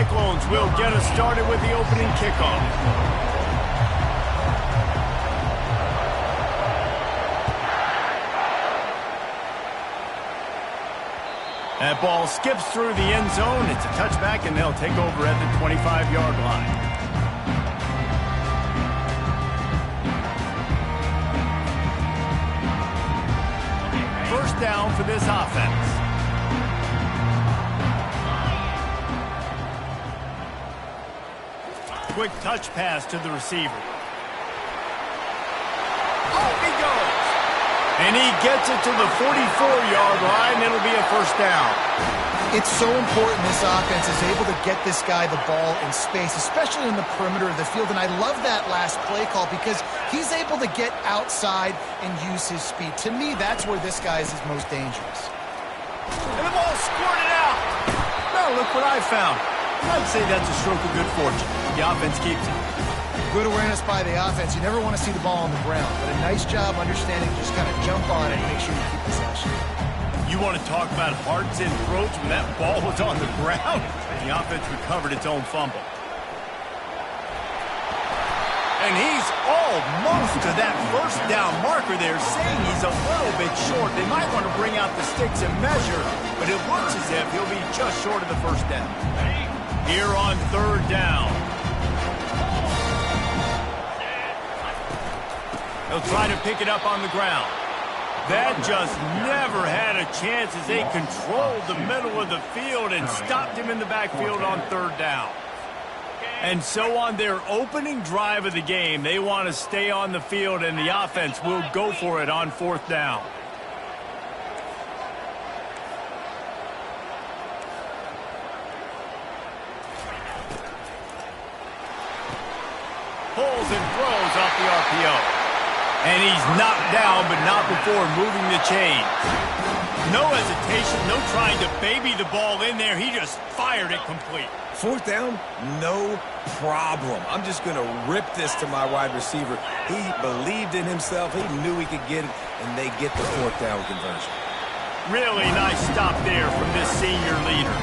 Cyclones will get us started with the opening kickoff. That ball skips through the end zone. It's a touchback, and they'll take over at the 25-yard line. First down for this offense. Quick touch pass to the receiver. Oh, he goes. And he gets it to the 44-yard line. It'll be a first down. It's so important this offense is able to get this guy the ball in space, especially in the perimeter of the field. And I love that last play call because he's able to get outside and use his speed. To me, that's where this guy is his most dangerous. And the ball squirted out. Now look what I found. I'd say that's a stroke of good fortune. The offense keeps it. Good awareness by the offense. You never want to see the ball on the ground, but a nice job understanding just kind of jump on it and make sure you keep possession. You want to talk about hearts and throats when that ball was on the ground? The offense recovered its own fumble. And he's almost to that first down marker there, saying he's a little bit short. They might want to bring out the sticks and measure, but it looks as if he'll be just short of the first down. Here on third down. They'll try to pick it up on the ground. That just never had a chance as they controlled the middle of the field and stopped him in the backfield on third down. And so on their opening drive of the game, they want to stay on the field, and the offense will go for it on fourth down. Pulls and throws off the RPO. And he's knocked down, but not before moving the chains. No hesitation, no trying to baby the ball in there. He just fired it complete. Fourth down, no problem. I'm just going to rip this to my wide receiver. He believed in himself. He knew he could get it, and they get the fourth down conversion. Really nice stop there from this senior leader.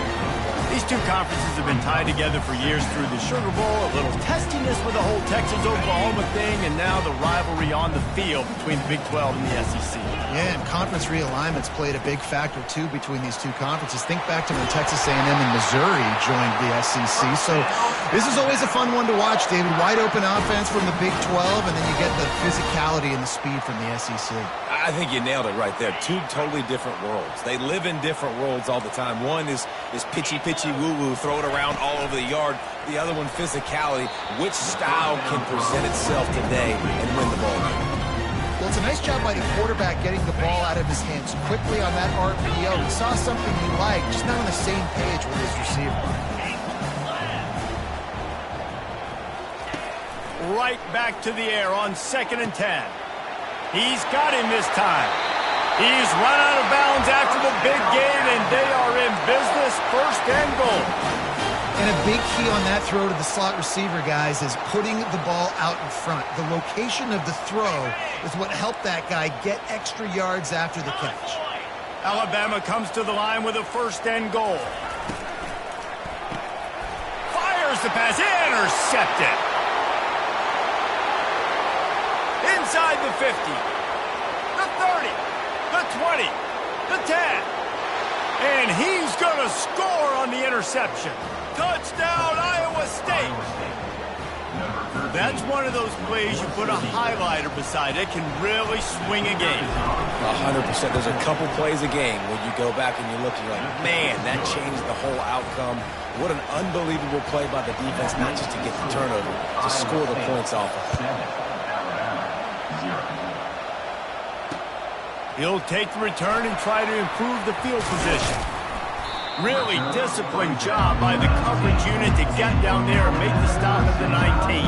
These two conferences have been tied together for years through the Sugar Bowl, a little testiness with the whole Texas-Oklahoma thing, and now the rivalry on the field between the Big 12 and the SEC. Yeah, and conference realignments played a big factor, too, between these two conferences. Think back to when Texas A&M and Missouri joined the SEC. So this is always a fun one to watch, David. Wide open offense from the Big 12, and then you get the physicality and the speed from the SEC. I think you nailed it right there. Two totally different worlds. They live in different worlds all the time. One is pitchy, woo-woo, throw it around all over the yard. The other one, physicality. Which style can present itself today and win the ball? Well, it's a nice job by the quarterback getting the ball out of his hands quickly on that RPO. He saw something he liked, just not on the same page with his receiver. Right back to the air on 2nd and 10. He's got him this time. He's run out of bounds after the big gain, and they are in business, first and goal. And a big key on that throw to the slot receiver, guys, is putting the ball out in front. The location of the throw is what helped that guy get extra yards after the catch. Alabama comes to the line with a first and goal. Fires the pass, intercepted. Inside the 50, the 30, the 20, the 10. And he's going to score on the interception. Touchdown, Iowa State. That's one of those plays you put a highlighter beside. It can really swing a game. 100%. There's a couple plays a game when you go back and you look, you're like, man, that changed the whole outcome. What an unbelievable play by the defense, not just to get the turnover, to score the points off of it. He'll take the return and try to improve the field position. Really disciplined job by the coverage unit to get down there and make the stop at the 19.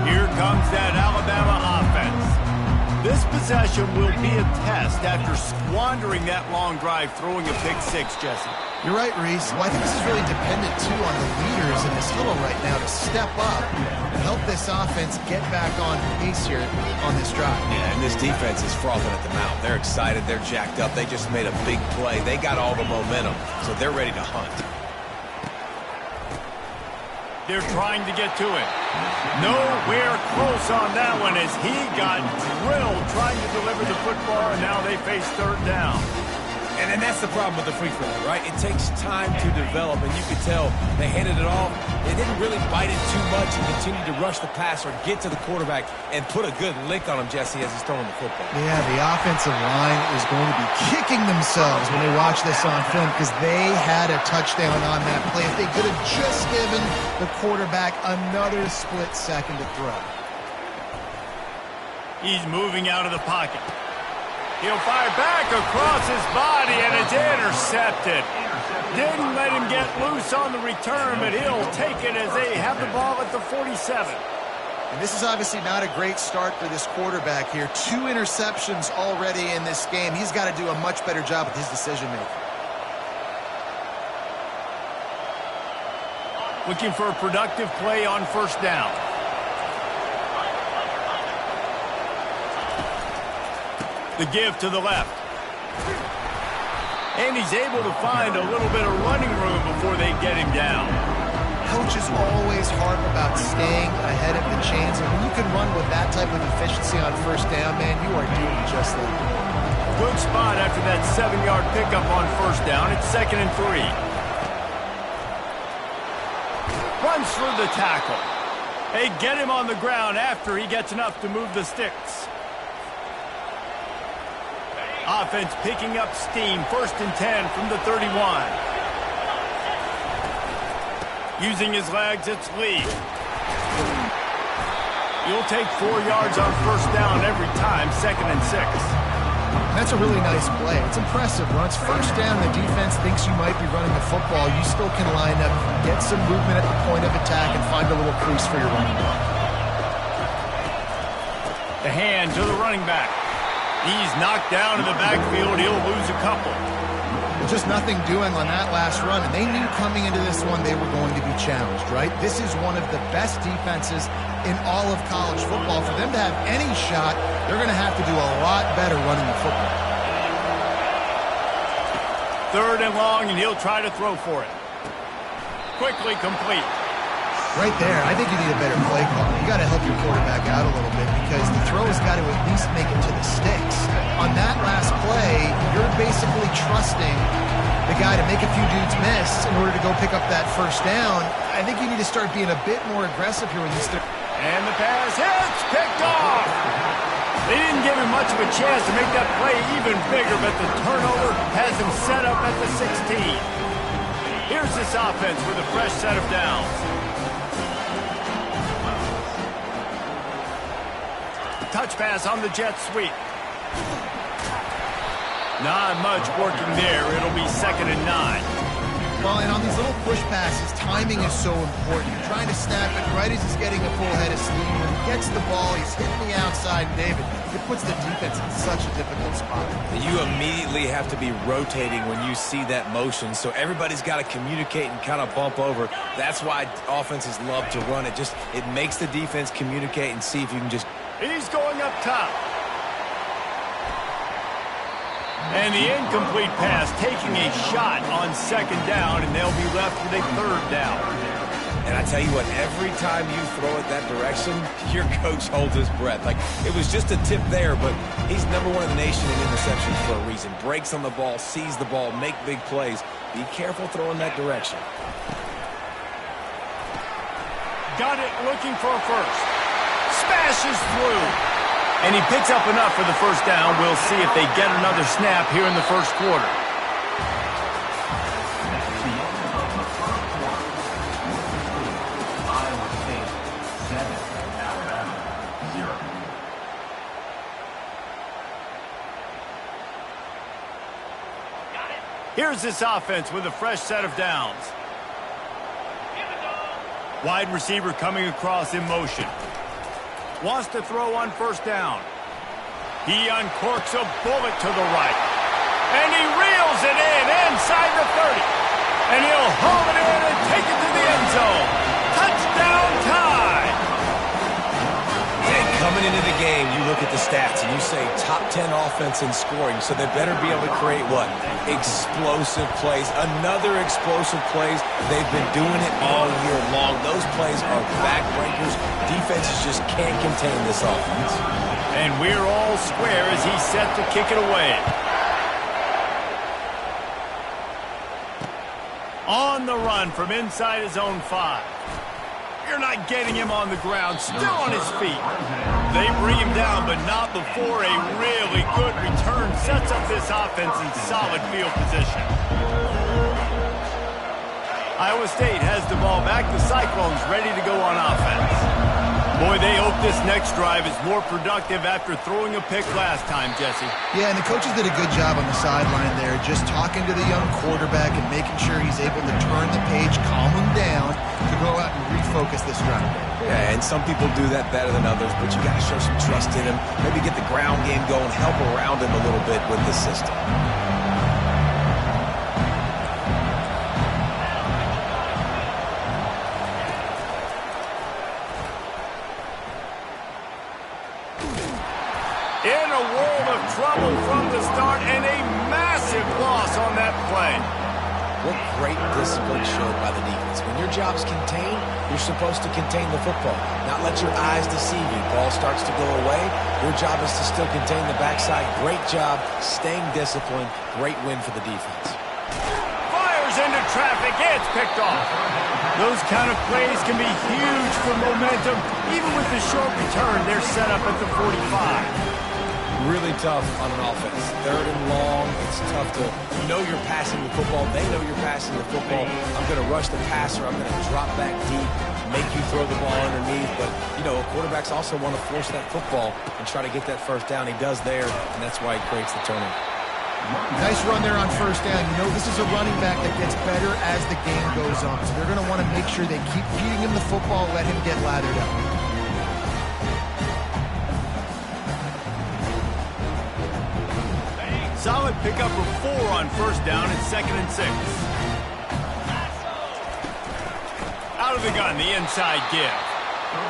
Here comes that Alabama offense. This possession will be a test after squandering that long drive throwing a pick six, Jesse. You're right, Reese. Well, I think this is really dependent, too, on the leaders in this huddle right now to step up and help this offense get back on pace here on this drive. Yeah, and this defense is frothing at the mouth. They're excited. They're jacked up. They just made a big play. They got all the momentum, so they're ready to hunt. They're trying to get to it. Nowhere close on that one as he got drilled trying to deliver the football, and now they face third down. And that's the problem with the free throw, right? It takes time to develop, and you could tell they handed it off. They didn't really bite it too much and continue to rush the pass or get to the quarterback and put a good lick on him, Jesse, as he's throwing the football. Yeah, the offensive line is going to be kicking themselves when they watch this on film because they had a touchdown on that play. If they could have just given the quarterback another split second to throw. He's moving out of the pocket. He'll fire back across his body, and it's intercepted. Didn't let him get loose on the return, but he'll take it as they have the ball at the 47. And this is obviously not a great start for this quarterback here. 2 interceptions already in this game. He's got to do a much better job with his decision-making. Looking for a productive play on first down. The give to the left. And he's able to find a little bit of running room before they get him down. Coaches always harp about staying ahead of the chains, and when you can run with that type of efficiency on first down, man, you are doing just that. Good spot after that 7-yard pickup on first down. It's 2nd and 3. Runs through the tackle. They get him on the ground after he gets enough to move the sticks. Offense picking up steam. 1st and 10 from the 31. Using his legs, it's Lee. You'll take 4 yards on first down every time. 2nd and 6. That's a really nice play. It's impressive. Once first down, the defense thinks you might be running the football. You still can line up, get some movement at the point of attack, and find a little crease for your running back. The hand to the running back. He's knocked down in the backfield. He'll lose a couple. Just nothing doing on that last run, and they knew coming into this one they were going to be challenged, right? This is one of the best defenses in all of college football. For them to have any shot, they're going to have to do a lot better running the football. 3rd and long, and he'll try to throw for it. Quickly complete. Right there, I think you need a better play call. You got to help your quarterback out a little bit because the throw has got to at least make it to the sticks. On that last play, you're basically trusting the guy to make a few dudes miss in order to go pick up that first down. I think you need to start being a bit more aggressive here when you start. And the pass hits, picked off. They didn't give him much of a chance to make that play even bigger, but the turnover has him set up at the 16. Here's this offense with a fresh set of downs. Touch pass on the jet sweep. Not much working there. It'll be 2nd and 9. Well, and on these little push passes, timing is so important. You're trying to snap it right as he's getting a full head of steam. When he gets the ball, he's hitting the outside, David. It puts the defense in such a difficult spot. You immediately have to be rotating when you see that motion, so everybody's got to communicate and kind of bump over. That's why offenses love to run it. It makes the defense communicate and see if you can just... He's going up top. And the incomplete pass taking a shot on 2nd down, and they'll be left with a 3rd down. And I tell you what, every time you throw it that direction, your coach holds his breath. Like, it was just a tip there, but he's #1 in the nation in interceptions for a reason. Breaks on the ball, sees the ball, make big plays. Be careful throwing that direction. Got it, looking for a first. Smashes through. And he picks up enough for the first down. We'll see if they get another snap here in the first quarter. Here's this offense with a fresh set of downs. Wide receiver coming across in motion. Wants to throw on first down. He uncorks a bullet to the right. And he reels it in inside the 30. And he'll haul it in and take it to the end zone. Touchdown tie. And coming into the game, you look at the stats and you say top 10 offense in scoring, so they better be able to create what? Explosive plays. Another explosive plays. They've been doing it all year long. Those plays are backbreakers. Defenses just can't contain this offense. And we're all square as he's set to kick it away. On the run from inside his own 5. You're not getting him on the ground, still on his feet. They bring him down, but not before a really good return sets up this offense in solid field position. Iowa State has the ball back. The Cyclones ready to go on offense. Boy, they hope this next drive is more productive after throwing a pick last time, Jesse. Yeah, and the coaches did a good job on the sideline there, just talking to the young quarterback and making sure he's able to turn the page, calm him down, to go out and refocus this drive. Yeah, and some people do that better than others, but you got to show some trust in him. Maybe get the ground game going, help around him a little bit with the system. In a world of trouble from the start, and a massive loss on that play. What great discipline showed by the defense. When your job's contained, you're supposed to contain the football, not let your eyes deceive you. Ball starts to go away. Your job is to still contain the backside. Great job staying disciplined. Great win for the defense. Fires into traffic. It's picked off. Those kind of plays can be huge for momentum. Even with the short return, they're set up at the 45. Really tough on an offense. Third and long, it's tough to know you're passing the football. They know you're passing the football. I'm going to rush the passer. I'm going to drop back deep, make you throw the ball underneath. But, you know, quarterbacks also want to force that football and try to get that first down. He does there, and that's why he creates the turnover. Nice run there on first down. You know, this is a running back that gets better as the game goes on. So they're going to want to make sure they keep feeding him the football, let him get lathered up. Solid pickup of 4 on first down and 2nd and 6. Out of the gun, the inside give.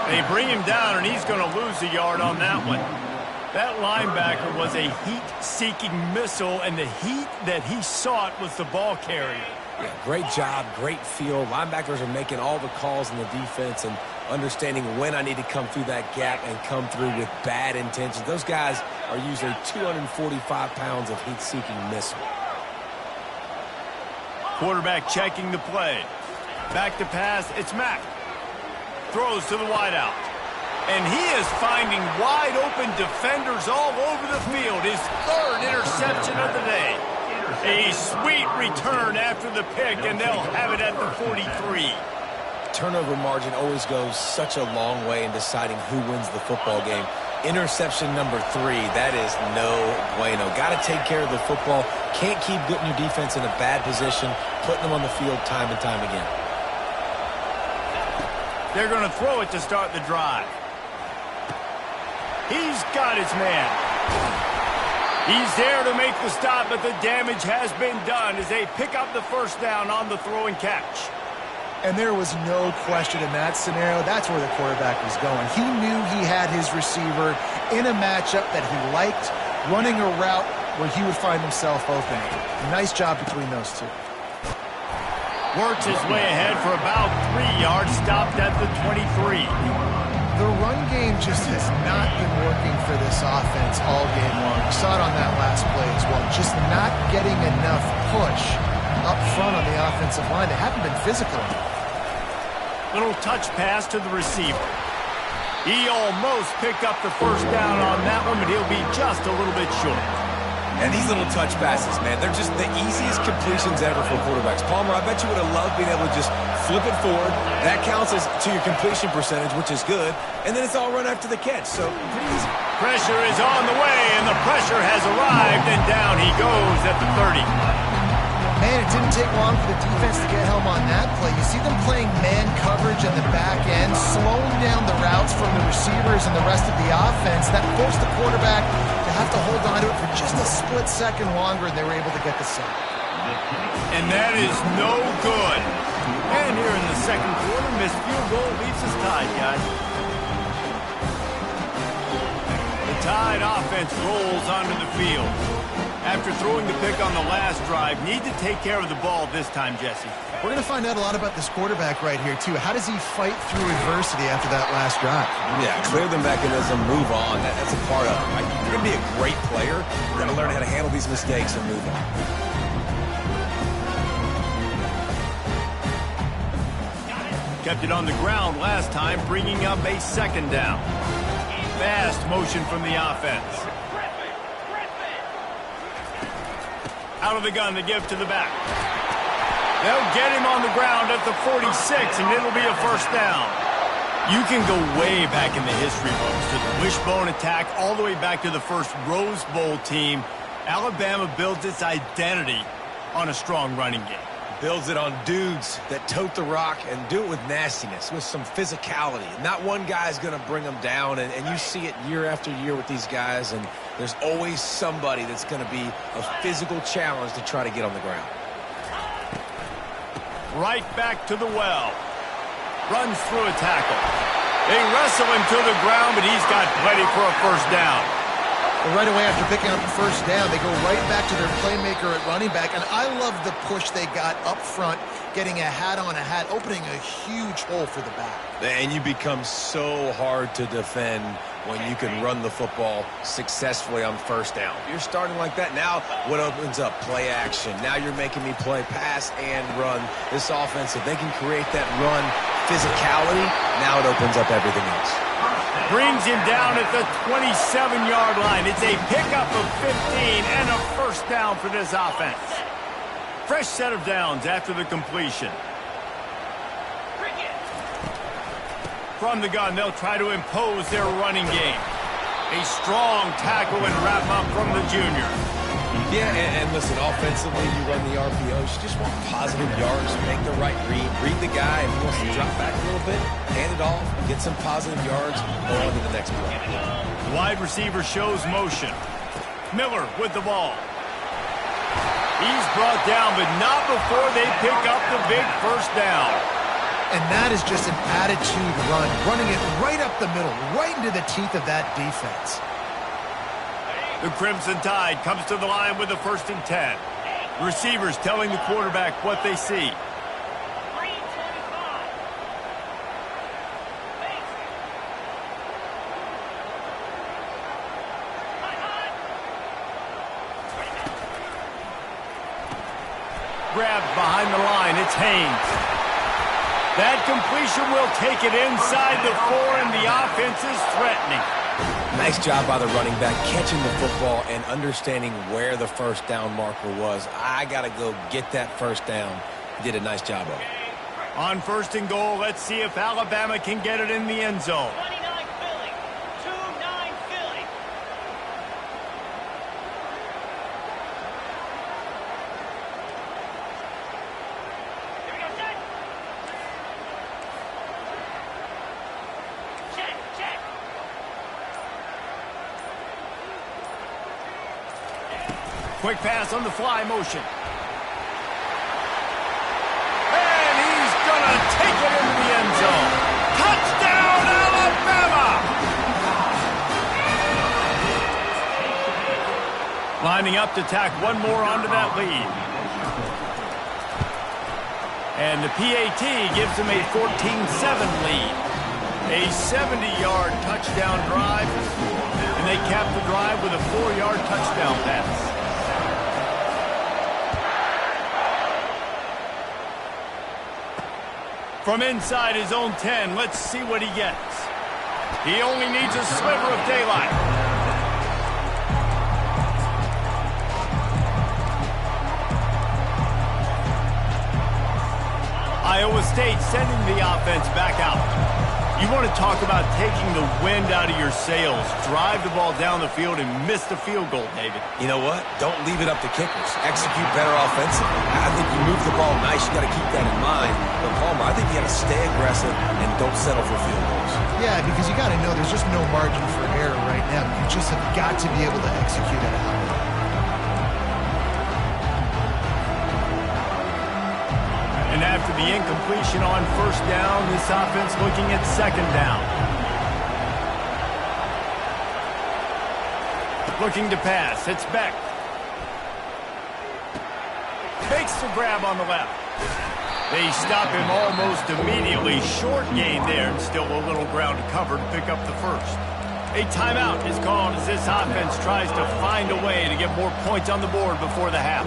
They bring him down, and he's going to lose a yard on that one. That linebacker was a heat-seeking missile, and the heat that he sought was the ball carrier. Yeah, great job, great feel. Linebackers are making all the calls in the defense and understanding when I need to come through that gap and come through with bad intentions. Those guys are usually 245 pounds of heat-seeking missile. Quarterback checking the play. Back to pass, it's Mack. Throws to the wideout. And he is finding wide-open defenders all over the field. His 3rd interception of the day. A sweet return after the pick, and they'll have it at the 43. Turnover margin always goes such a long way in deciding who wins the football game. Interception number 3, that is no bueno. Got to take care of the football. Can't keep putting your defense in a bad position, putting them on the field time and time again. They're going to throw it to start the drive. He's got his man. He's there to make the stop, but the damage has been done as they pick up the first down on the throw and catch. And there was no question in that scenario. That's where the quarterback was going. He knew he had his receiver in a matchup that he liked, running a route where he would find himself open. Nice job between those two. Works his way ahead for about 3 yards, stopped at the 23. The run game just has not been working for this offense all game long. We saw it on that last play as well. Just not getting enough push up front on the offensive line. They haven't been physical. Little touch pass to the receiver. He almost picked up the first down on that one, but he'll be just a little bit short. And these little touch passes, man, they're just the easiest completions ever for quarterbacks. Palmer, I bet you would have loved being able to just flip it forward. That counts as to your completion percentage, which is good. And then it's all run after the catch, so pretty easy. Pressure is on the way, and the pressure has arrived, and down he goes at the 30. Man, it didn't take long for the defense to get home on that play. You see them playing man coverage in the back end, slowing down the routes from the receivers and the rest of the offense. That forced the quarterback to have to hold on to it for just a split second longer, and they were able to get the sack. And that is no good. And here in the second quarter, missed field goal leaves us tied, guys. The Tide offense rolls onto the field. After throwing the pick on the last drive, need to take care of the ball this time, Jesse. We're going to find out a lot about this quarterback right here, too. How does he fight through adversity after that last drive? Yeah, clear the mechanism, move on. That's a part of it, right? You're going to be a great player. You're going to learn how to handle these mistakes and move on. Kept it on the ground last time, bringing up a second down. Fast motion from the offense. Out of the gun to give to the back. They'll get him on the ground at the 46, and it'll be a first down. You can go way back in the history books to the wishbone attack all the way back to the first Rose Bowl team. Alabama builds its identity on a strong running game. Builds it on dudes that tote the rock and do it with nastiness, with some physicality. Not one guy's going to bring them down, and you see it year after year with these guys, and there's always somebody that's going to be a physical challenge to try to get on the ground. Right back to the well. Runs through a tackle. They wrestle him to the ground, but he's got plenty for a first down. Well, right away after picking up the first down, they go right back to their playmaker at running back. And I love the push they got up front, getting a hat on a hat, opening a huge hole for the back. And you become so hard to defend when you can run the football successfully on first down. You're starting like that. Now what opens up? Play action. Now you're making me play pass and run. This offense, if they can create that run physicality, now it opens up everything else. Brings him down at the 27-yard line. It's a pickup of 15 and a first down for this offense. Fresh set of downs after the completion. From the gun, they'll try to impose their running game. A strong tackle and wrap up from the junior. Yeah, and listen, offensively, you run the RPOs. You just want positive yards, make the right read the guy. If he wants to drop back a little bit, hand it off, get some positive yards, go on to the next play. Wide receiver shows motion. Miller with the ball. He's brought down, but not before they pick up the big first down. And that is just an attitude run, running it right up the middle, right into the teeth of that defense. The Crimson Tide comes to the line with the 1st and 10. The receivers telling the quarterback what they see. Grabbed behind the line, it's Haynes. That completion will take it inside the 4, and the offense is threatening. Nice job by the running back, catching the football and understanding where the first down marker was. I got to go get that first down. He did a nice job of it. On 1st and goal, let's see if Alabama can get it in the end zone. 29 Philly. 2-9 Philly. Here we go, set. Check. Quick pass on the fly motion. And he's going to take it into the end zone. Touchdown, Alabama! Lining up to tack one more onto that lead. And the PAT gives them a 14-7 lead. A 70-yard touchdown drive. And they cap the drive with a 4-yard touchdown pass. From inside his own 10, let's see what he gets. He only needs a sliver of daylight. Iowa State sending the offense back out. You want to talk about taking the wind out of your sails. Drive the ball down the field and miss the field goal, David. You know what? Don't leave it up to kickers. Execute better offensively. I think you move the ball nice. You got to keep that in mind. But Palmer, I think you got to stay aggressive and don't settle for field goals. Yeah, because you got to know there's just no margin for error right now. You just have got to be able to execute at a high level. And after the incompletion on first down, this offense looking at second down. Looking to pass. It's Beck. Makes the grab on the left. They stop him almost immediately. Short gain there, and still a little ground to cover to pick up the first. A timeout is called as this offense tries to find a way to get more points on the board before the half.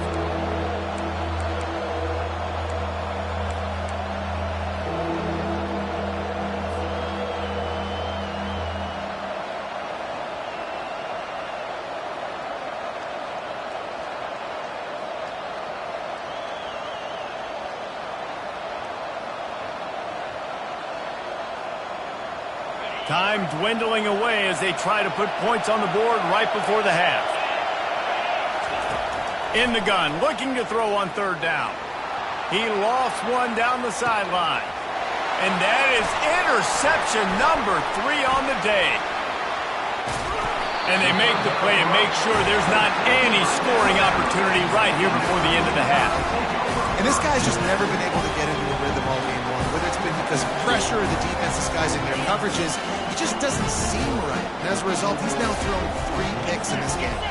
Time dwindling away as they try to put points on the board right before the half. In the gun, looking to throw on third down. He lost one down the sideline. And that is interception number 3 on the day. And they make the play and make sure there's not any scoring opportunity right here before the end of the half. And this guy's just never been able to get into a rhythm all game long, whether it's been because of pressure or the defense disguising their coverages. He just doesn't seem right. And as a result, he's now thrown 3 picks in this game.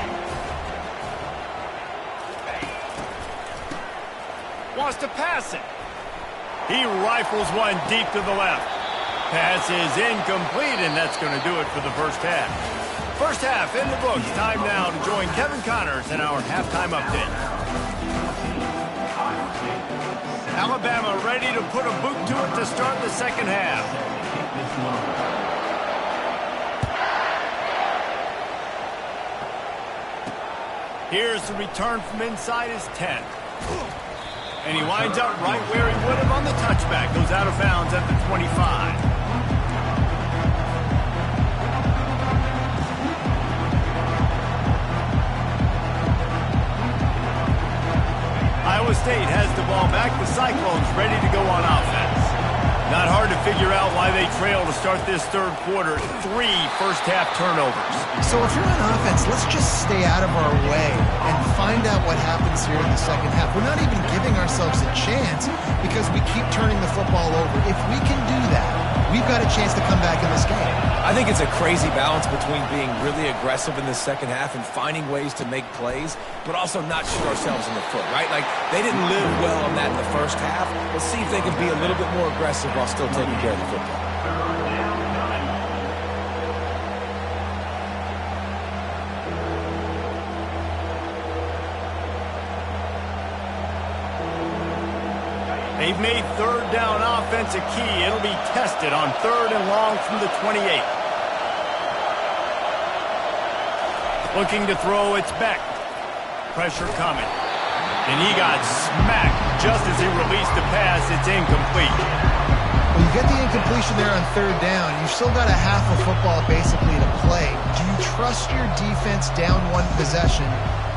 Wants to pass it. He rifles one deep to the left. Pass is incomplete, and that's going to do it for the first half. First half in the books. Time now to join Kevin Connors in our halftime update. Alabama ready to put a boot to it to start the second half. Here's the return from inside his 10. And he winds up right where he would have on the touchback. Goes out of bounds at the 25. Iowa State has the ball back. The Cyclones ready to go on offense. Not hard to figure out why they trail to start this third quarter. 3 first-half turnovers. So if you're on offense, let's just stay out of our way and find out what happens here in the second half. We're not even giving ourselves a chance because we keep turning the football over. If we can do that, we've got a chance to come back in this game. I think it's a crazy balance between being really aggressive in the second half and finding ways to make plays, but also not shoot ourselves in the foot, right? Like, they didn't live well on that in the first half. Let's see if they can be a little bit more aggressive while still taking care of the football. They've made third down offense a key. It'll be tested on 3rd and long from the 28. Looking to throw, it's Beck. Pressure coming. And he got smacked just as he released the pass. It's incomplete. Well, you get the incompletion there on 3rd down. You've still got a half of football basically to play. Do you trust your defense down 1 possession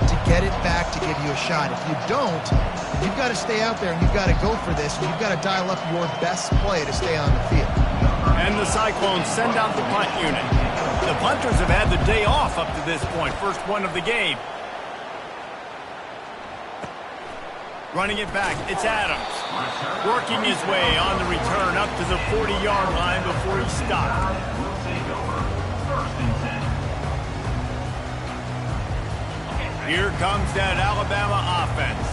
to get it back to give you a shot? If you don't, you've got to stay out there and you've got to go for this. And you've got to dial up your best play to stay on the field. And the Cyclones send out the punt unit. The punters have had the day off up to this point. First one of the game. Running it back, it's Adams. Working his way on the return up to the 40-yard line before he stopped. Here comes that Alabama offense.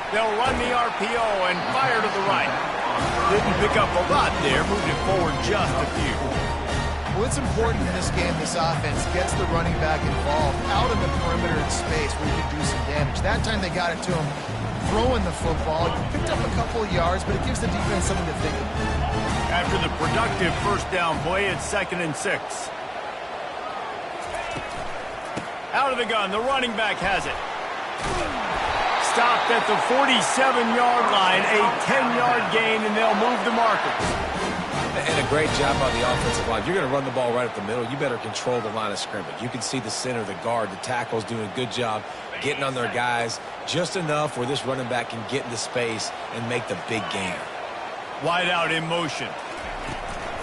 They'll run the RPO and fire to the right. Didn't pick up a lot there, moved it forward just a few. Well, it's important in this game this offense gets the running back involved out in the perimeter in space where you can do some damage. That time they got it to him throwing the football. Picked up a couple of yards, but it gives the defense something to think about. After the productive first down play, it's 2nd and 6. Out of the gun, the running back has it. Stopped at the 47-yard line, a 10-yard gain, and they'll move the markers. And a great job by the offensive line. If you're going to run the ball right up the middle, you better control the line of scrimmage. You can see the center, the guard, the tackles doing a good job getting on their guys just enough where this running back can get into space and make the big gain. Wide out in motion.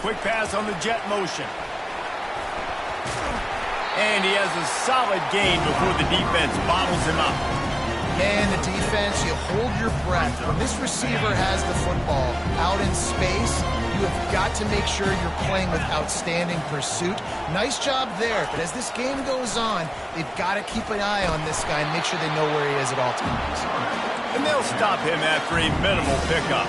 Quick pass on the jet motion. And he has a solid gain before the defense bottles him up. Man, the defense, you hold your breath. When this receiver has the football out in space, you have got to make sure you're playing with outstanding pursuit. Nice job there, but as this game goes on, they've got to keep an eye on this guy and make sure they know where he is at all times. And they'll stop him after a minimal pickup.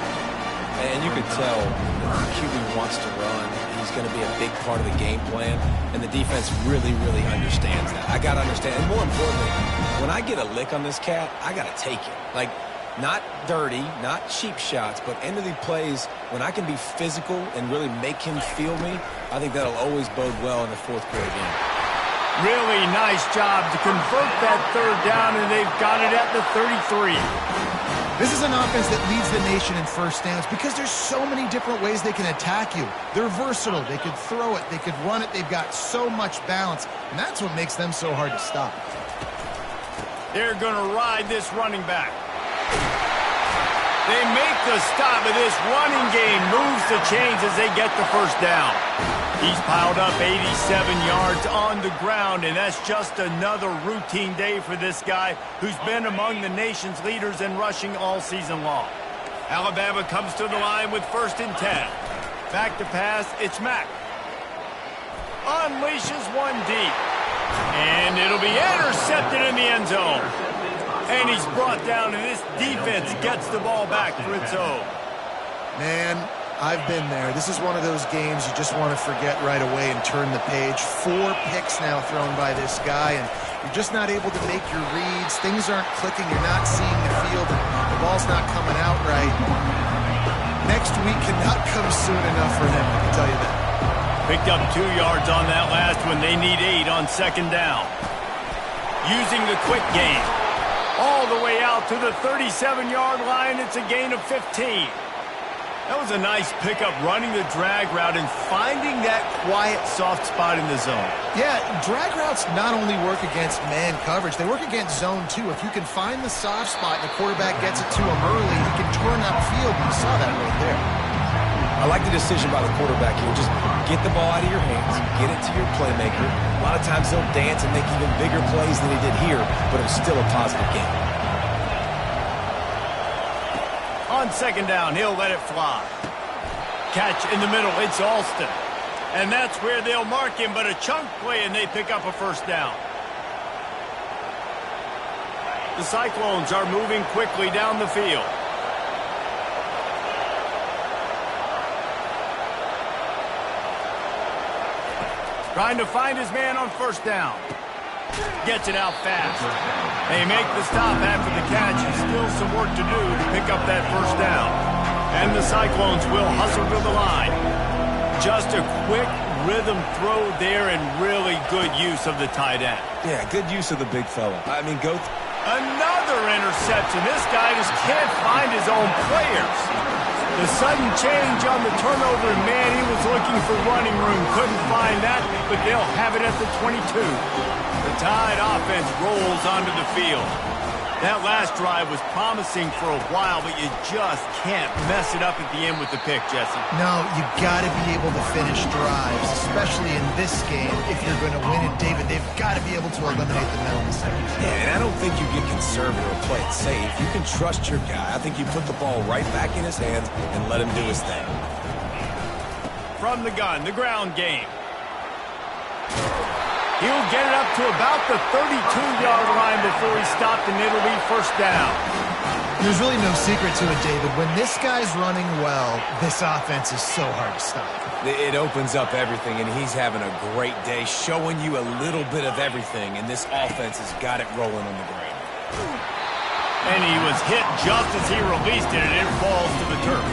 And you can tell the QB wants to run. He's going to be a big part of the game plan, and the defense really, really understands that. I got to understand, and more importantly, when I get a lick on this cat, I got to take it. Like, not dirty, not cheap shots, but end of the plays, when I can be physical and really make him feel me, I think that'll always bode well in the fourth quarter game. Really nice job to convert that third down, and they've got it at the 33. This is an offense that leads the nation in first downs because there's so many different ways they can attack you. They're versatile. They could throw it. They could run it. They've got so much balance, and that's what makes them so hard to stop. They're going to ride this running back. They make the stop of this running game, moves the chains as they get the first down. He's piled up 87 yards on the ground, and that's just another routine day for this guy who's been among the nation's leaders in rushing all season long. Alabama comes to the line with 1st and 10. Back to pass, it's Mack. Unleashes one deep. And it'll be intercepted in the end zone. And he's brought down, and this defense gets the ball back for its own. Man, I've been there. This is one of those games you just want to forget right away and turn the page. 4 picks now thrown by this guy, and you're just not able to make your reads. Things aren't clicking. You're not seeing the field, and the ball's not coming out right. Next week cannot come soon enough for him, I can tell you that. Picked up 2 yards on that last one. They need 8 on 2nd down. Using the quick game. All the way out to the 37-yard line. It's a gain of 15. That was a nice pickup, running the drag route and finding that quiet, soft spot in the zone. Yeah, drag routes not only work against man coverage, they work against zone too. If you can find the soft spot and the quarterback gets it to him early, he can turn upfield. You saw that right there. I like the decision by the quarterback here. Just get the ball out of your hands, get it to your playmaker. A lot of times he'll dance and make even bigger plays than he did here, but it was still a positive game. On 2nd down, he'll let it fly. Catch in the middle, it's Alston. And that's where they'll mark him, but a chunk play, and they pick up a 1st down. The Cyclones are moving quickly down the field. Trying to find his man on 1st down. Gets it out fast. They make the stop after the catch. Still some work to do to pick up that 1st down. And the Cyclones will hustle to the line. Just a quick rhythm throw there and really good use of the tight end. Yeah, good use of the big fella. I mean, Another interception. This guy just can't find his own players. The sudden change on the turnover, and man, he was looking for running room. Couldn't find that, but they'll have it at the 22. The Tide offense rolls onto the field. That last drive was promising for a while, but you just can't mess it up at the end with the pick, Jesse. No, you got to be able to finish drives, especially in this game. If you're going to win it, David, they've got to be able to eliminate the mental mistakes. Yeah, and I don't think you get conservative or play it safe. You can trust your guy. I think you put the ball right back in his hands and let him do his thing. From the gun, the ground game. He'll get it up to about the 32-yard line before he's stopped, and it'll be 1st down. There's really no secret to it, David. When this guy's running well, this offense is so hard to stop. It opens up everything, and he's having a great day, showing you a little bit of everything, and this offense has got it rolling on the ground. And he was hit just as he released it, and it falls to the turf.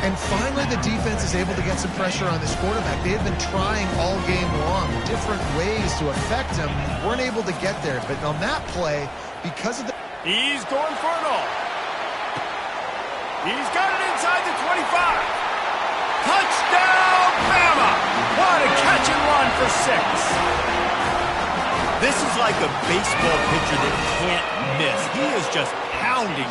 And finally, the defense is able to get some pressure on this quarterback. They have been trying all game long different ways to affect him. Weren't able to get there. But on that play, because of the... He's going for it all. He's got it inside the 25. Touchdown, Bama! What a catch and run for 6. This is like a baseball pitcher that can't miss. He is just pounding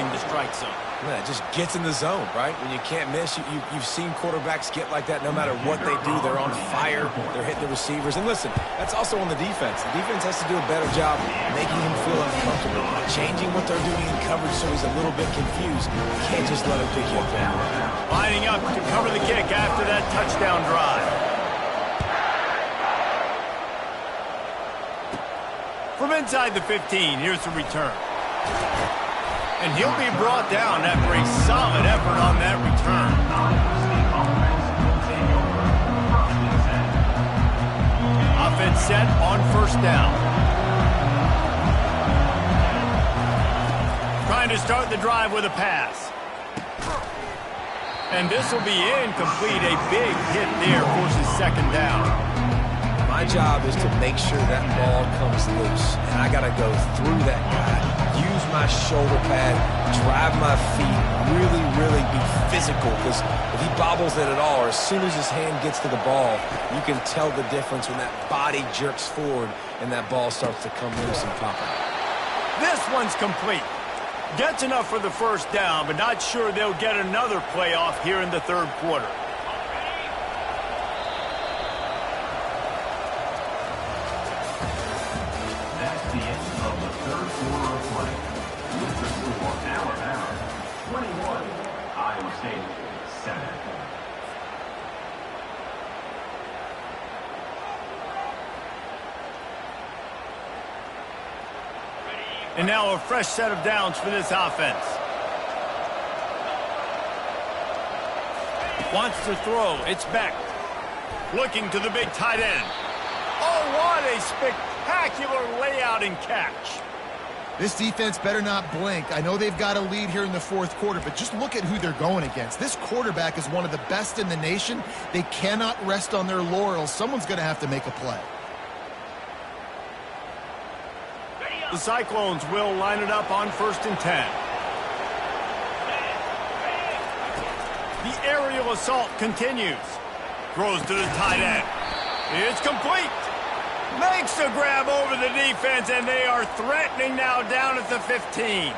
the strike zone. Man, it just gets in the zone, right? When you can't miss, you've seen quarterbacks get like that no matter what they do. They're on fire. They're hitting the receivers. And listen, that's also on the defense. The defense has to do a better job making him feel uncomfortable, changing what they're doing in coverage so he's a little bit confused. You can't just let him pick you up there. Lining up to cover the kick after that touchdown drive. From inside the 15, here's the return. And he'll be brought down after a solid effort on that return. Offense set on first down. Trying to start the drive with a pass. And this will be incomplete. A big hit there forces second down. My job is to make sure that ball comes loose. And I got to go through that guy, use my shoulder pad, drive my feet, really be physical. Because if he bobbles it at all, or as soon as his hand gets to the ball, you can tell the difference when that body jerks forward and that ball starts to come loose and pop out. This one's complete. Gets enough for the first down, but not sure they'll get another playoff here in the third quarter. The end of the third quarter of play. With the score, Alabama 21, Iowa State 7. And now a fresh set of downs for this offense. Wants to throw. It's Beck. Looking to the big tight end. Oh, what a spectacular layout and catch. This defense better not blink. I know they've got a lead here in the fourth quarter, but just look at who they're going against. This quarterback is one of the best in the nation. They cannot rest on their laurels. Someone's going to have to make a play. The Cyclones will line it up on 1st and 10. The aerial assault continues. Throws to the tight end. It's complete. Makes the grab over the defense, and they are threatening now down at the 15.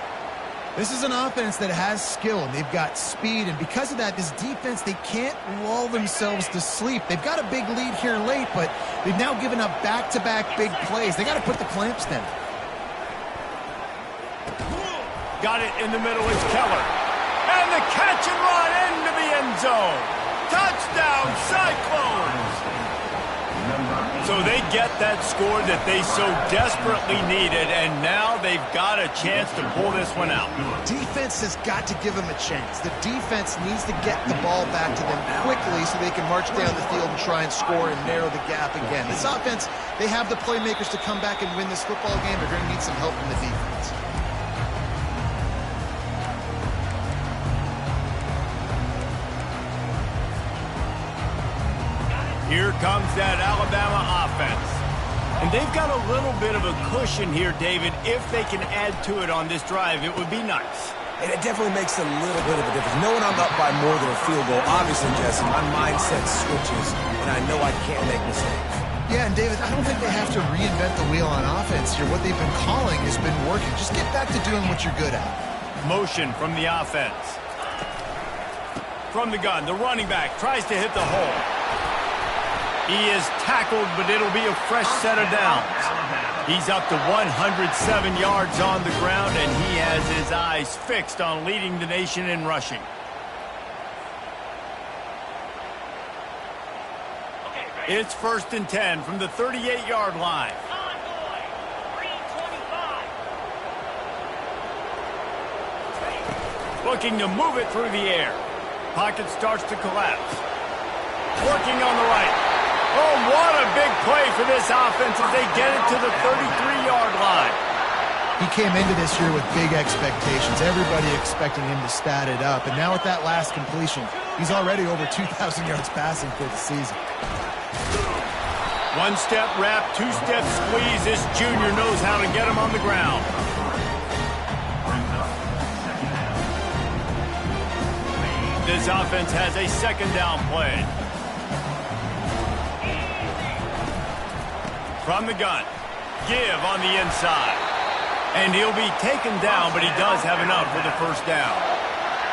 This is an offense that has skill, and they've got speed, and because of that, this defense, they can't lull themselves to sleep. They've got a big lead here late, but they've now given up back-to-back big plays. They got to put the clamps down. Got it in the middle. It's Keller. And the catch and run into the end zone. Touchdown, Cyclones! So they get that score that they so desperately needed, and now they've got a chance to pull this one out. Defense has got to give them a chance. The defense needs to get the ball back to them quickly so they can march down the field and try and score and narrow the gap again. This offense, they have the playmakers to come back and win this football game. They're going to need some help from the defense. Here comes that Alabama offense. And they've got a little bit of a cushion here, David. If they can add to it on this drive, it would be nice. And it definitely makes a little bit of a difference. Knowing I'm up by more than a field goal, obviously, Jesse, my mindset switches, and I know I can't make mistakes. Yeah, and David, I don't think they have to reinvent the wheel on offense here. What they've been calling has been working. Just get back to doing what you're good at. Motion from the offense. From the gun, the running back tries to hit the hole. He is tackled, but it'll be a fresh set of downs. He's up to 107 yards on the ground, and he has his eyes fixed on leading the nation in rushing. It's 1st and 10 from the 38-yard line. Looking to move it through the air. Pocket starts to collapse. Working on the right. Oh, what a big play for this offense as they get it to the 33-yard line. He came into this year with big expectations. Everybody expecting him to stat it up. And now with that last completion, he's already over 2,000 yards passing for the season. One-step wrap, two-step squeeze. This junior knows how to get him on the ground. This offense has a second down play. From the gun. Give on the inside. And he'll be taken down, but he does have enough for the first down.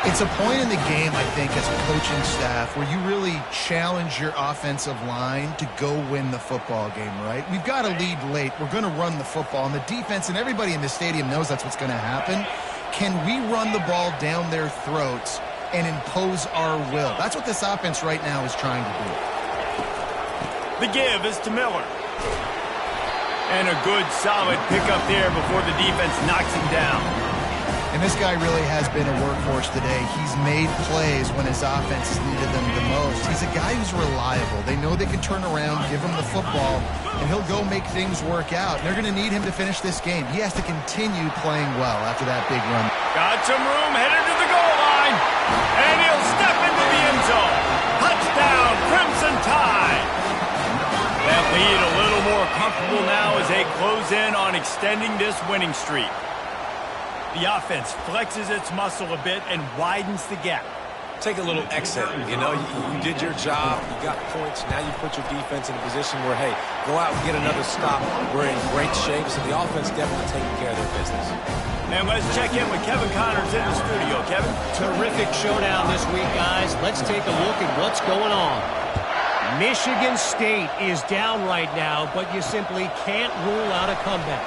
It's a point in the game, I think, as a coaching staff where you really challenge your offensive line to go win the football game, right? We've got a lead late. We're going to run the football. And the defense and everybody in the stadium knows that's what's going to happen. Can we run the ball down their throats and impose our will? That's what this offense right now is trying to do. The give is to Miller. And a good, solid pickup there before the defense knocks him down. And this guy really has been a workhorse today. He's made plays when his offense has needed them the most. He's a guy who's reliable. They know they can turn around, give him the football, and he'll go make things work out. And they're going to need him to finish this game. He has to continue playing well after that big run. Got some room, headed to the goal line. And he'll step into the end zone. Touchdown, Crimson Tide. That lead a little more comfortable now as they close in on extending this winning streak. The offense flexes its muscle a bit and widens the gap. Take a little exhale. You know, you did your job. You got points. Now you put your defense in a position where, hey, go out and get another stop. We're in great shape, so the offense definitely taking care of their business. And let's check in with Kevin Connors in the studio. Kevin? Terrific showdown this week, guys. Let's take a look at what's going on. Michigan State is down right now, but you simply can't rule out a comeback.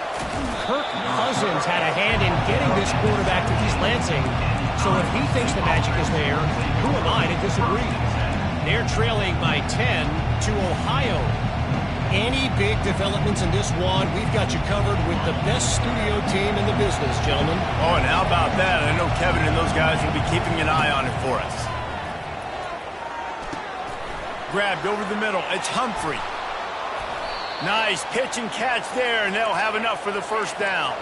Kirk Cousins had a hand in getting this quarterback to East Lansing, so if he thinks the magic is there, who am I to disagree? They're trailing by 10 to Ohio. Any big developments in this one, we've got you covered with the best studio team in the business, gentlemen. Oh, and how about that? I know Kevin and those guys will be keeping an eye on it for us. Grabbed over the middle. It's Humphrey. Nice pitch and catch there, and they'll have enough for the first down.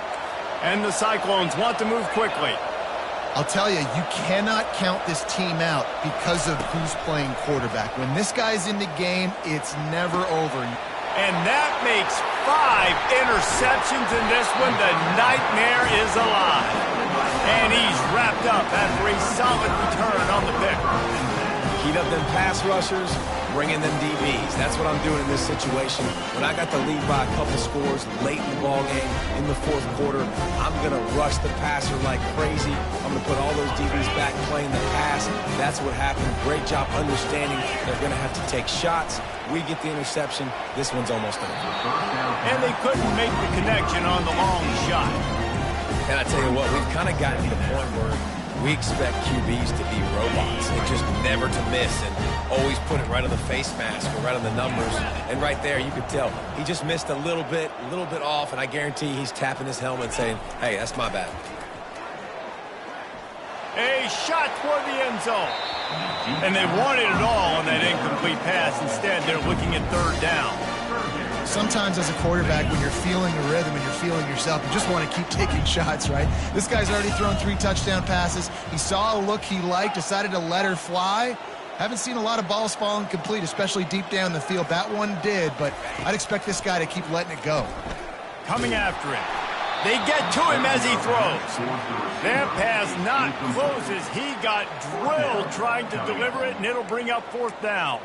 And the Cyclones want to move quickly. I'll tell you, you cannot count this team out because of who's playing quarterback. When this guy's in the game, it's never over. And that makes 5 interceptions in this one. The nightmare is alive. And he's wrapped up after a solid return on the pick. Heat up them pass rushers, bring in them DBs. That's what I'm doing in this situation. When I got the lead by a couple scores late in the ball game, in the fourth quarter, I'm going to rush the passer like crazy. I'm going to put all those DBs back playing the pass. That's what happened. Great job understanding they're going to have to take shots. We get the interception. This one's almost over. And they couldn't make the connection on the long shot. And I tell you what, we've kind of gotten to the point where we expect QBs to be robots and just never to miss and always put it right on the face mask or right on the numbers. And right there, you could tell he just missed a little bit off, and I guarantee he's tapping his helmet saying, hey, that's my bad. A shot toward the end zone. And they wanted it all on that incomplete pass. Instead, they're looking at third down. Sometimes as a quarterback, when you're feeling the rhythm and you're feeling yourself, you just want to keep taking shots, right? This guy's already thrown 3 touchdown passes. He saw a look he liked, decided to let her fly. Haven't seen a lot of balls falling complete, especially deep down the field. That one did, but I'd expect this guy to keep letting it go. Coming after him. They get to him as he throws. That pass not closes. He got drilled trying to deliver it, and it'll bring up fourth down.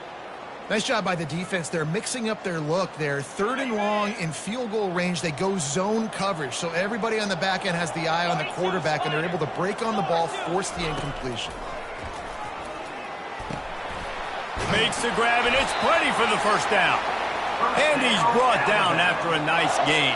Nice job by the defense. They're mixing up their look. They're 3rd and long in field goal range. They go zone coverage, so everybody on the back end has the eye on the quarterback, and they're able to break on the ball, force the incompletion. Makes the grab, and it's plenty for the first down. And he's brought down after a nice gain.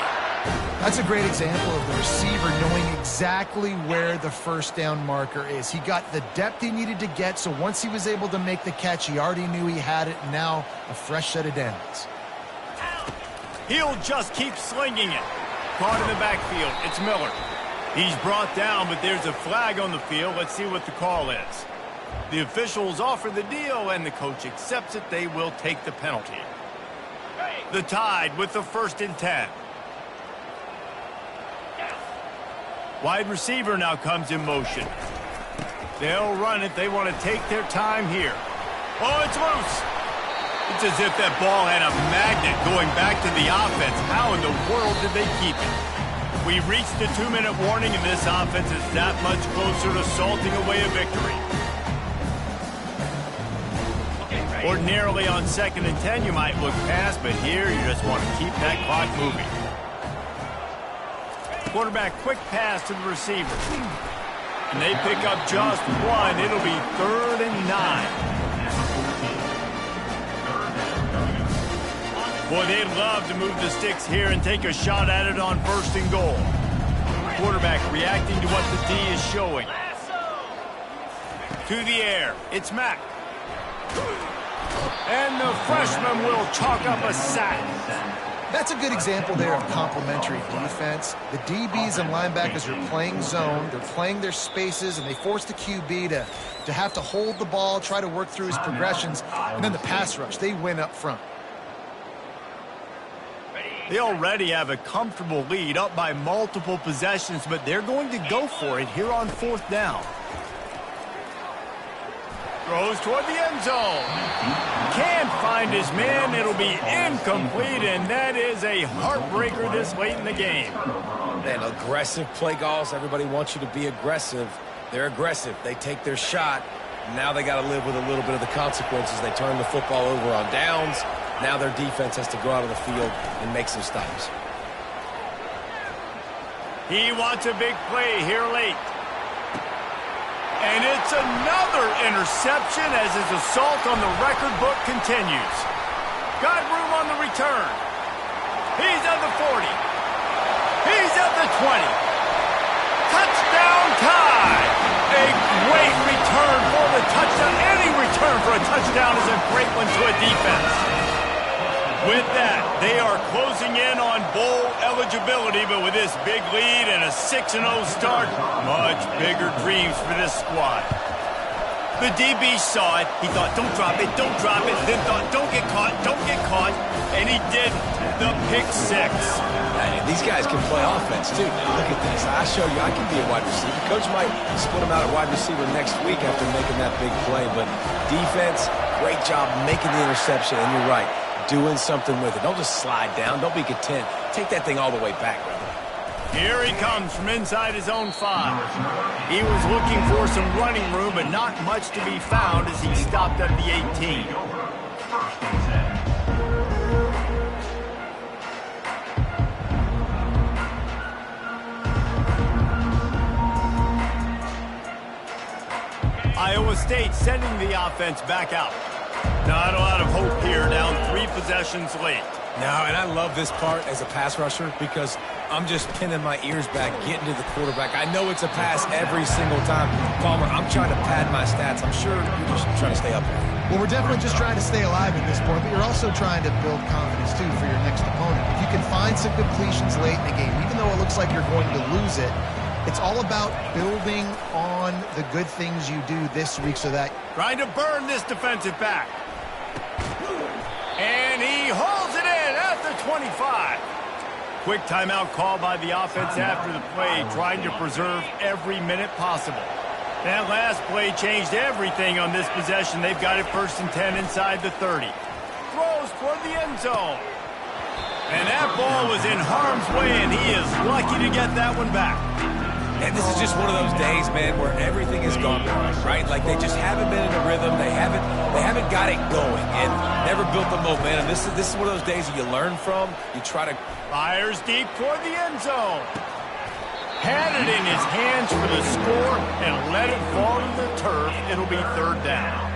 That's a great example of the receiver knowing exactly where the first down marker is. He got the depth he needed to get, so once he was able to make the catch, he already knew he had it, and now a fresh set of downs. He'll just keep slinging it. Caught in the backfield. It's Miller. He's brought down, but there's a flag on the field. Let's see what the call is. The officials offer the deal, and the coach accepts it. They will take the penalty. The Tide with the 1st and 10. Wide receiver now comes in motion. They'll run it. They want to take their time here. Oh, it's loose. It's as if that ball had a magnet going back to the offense. How in the world did they keep it? We reached the 2-minute warning, and this offense is that much closer to salting away a victory. Ordinarily on 2nd and 10, you might look past, but here you just want to keep that clock moving. Quarterback quick pass to the receiver. And they pick up just one. It'll be 3rd and 9. Boy, they'd love to move the sticks here and take a shot at it on 1st and goal. Quarterback reacting to what the D is showing. To the air. It's Mack. And the freshman will chalk up a sack. That's a good example there of complementary defense. The DBs and linebackers are playing zone. They're playing their spaces, and they force the QB to have to hold the ball, try to work through his progressions. And then the pass rush, they win up front. They already have a comfortable lead, up by multiple possessions, but they're going to go for it here on 4th down. Throws toward the end zone. Can't find his man. It'll be incomplete, and that is a heartbreaker this late in the game. Man, aggressive play calls. Everybody wants you to be aggressive. They're aggressive. They take their shot. Now they got to live with a little bit of the consequences. They turn the football over on downs. Now their defense has to go out of the field and make some stops. He wants a big play here late. And it's another interception as his assault on the record book continues. Got room on the return. He's at the 40. He's at the 20. Touchdown tie. A great return for the touchdown. Any return for a touchdown is a great one to a defense. With that, they are closing in on bowl eligibility, but with this big lead and a 6-0 start, much bigger dreams for this squad. The DB saw it. He thought, don't drop it, don't drop it. Then thought, don't get caught, don't get caught. And he did the pick 6. And these guys can play offense, too. Look at this. I show you I can be a wide receiver. Coach might split him out at wide receiver next week after making that big play. But defense, great job making the interception. And you're right, doing something with it. Don't just slide down. Don't be content. Take that thing all the way back, brother. Here he comes from inside his own 5. He was looking for some running room, but not much to be found as he stopped at the 18. Iowa State sending the offense back out. Not a lot of hope here, down 3 possessions late. No, and I love this part as a pass rusher because I'm just pinning my ears back, getting to the quarterback. I know it's a pass every single time. Palmer, I'm trying to pad my stats. I'm sure you're just trying to stay up there. Well, we're definitely just trying to stay alive at this point, but you're also trying to build confidence, too, for your next opponent. If you can find some completions late in the game, even though it looks like you're going to lose it, it's all about building on the good things you do this week so that... Trying to burn this defensive back. And he hauls it in at the 25. Quick timeout call by the offense after the play, trying to preserve every minute possible. That last play changed everything on this possession. They've got it 1st and 10 inside the 30. Throws toward the end zone. And that ball was in harm's way, and he is lucky to get that one back. And this is just one of those days, man, where everything has gone wrong, right? Like they just haven't been in a rhythm. They haven't got it going and never built the momentum. This is one of those days that you learn from. You try to... Fires deep toward the end zone. Had it in his hands for the score and let it fall to the turf. It'll be 3rd down.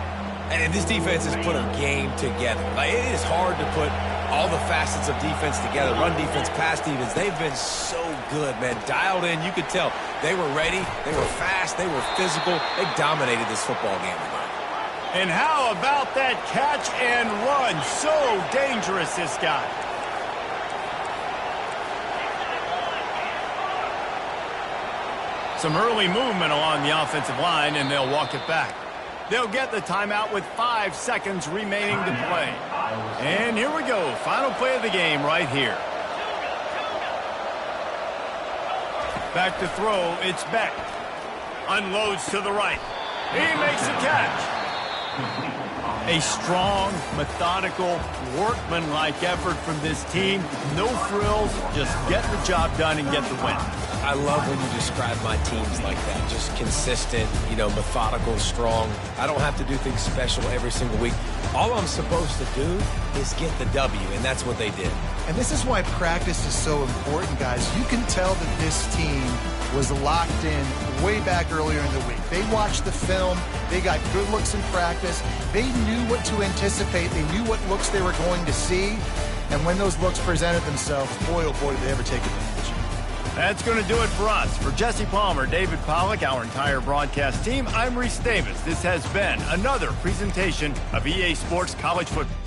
And this defense has put a game together. Like, it is hard to put all the facets of defense together. Run defense, pass defense. They've been so good, man. Dialed in. You could tell they were ready. They were fast. They were physical. They dominated this football game today. And how about that catch and run? So dangerous, this guy. Some early movement along the offensive line, and they'll walk it back. They'll get the timeout with 5 seconds remaining to play. And here we go. Final play of the game right here. Back to throw. It's Beck. Unloads to the right. He makes a catch. A strong, methodical, workmanlike effort from this team. No frills, just get the job done and get the win. I love when you describe my teams like that. Just consistent, methodical, strong. I don't have to do things special every single week. All I'm supposed to do is get the W, and that's what they did. And this is why practice is so important, guys. You can tell that this team was locked in way back earlier in the week. They watched the film. They got good looks in practice. They knew what to anticipate. They knew what looks they were going to see. And when those looks presented themselves, boy, oh boy, did they ever take advantage. That's going to do it for us. For Jesse Palmer, David Pollack, our entire broadcast team, I'm Reese Davis. This has been another presentation of EA Sports College Football.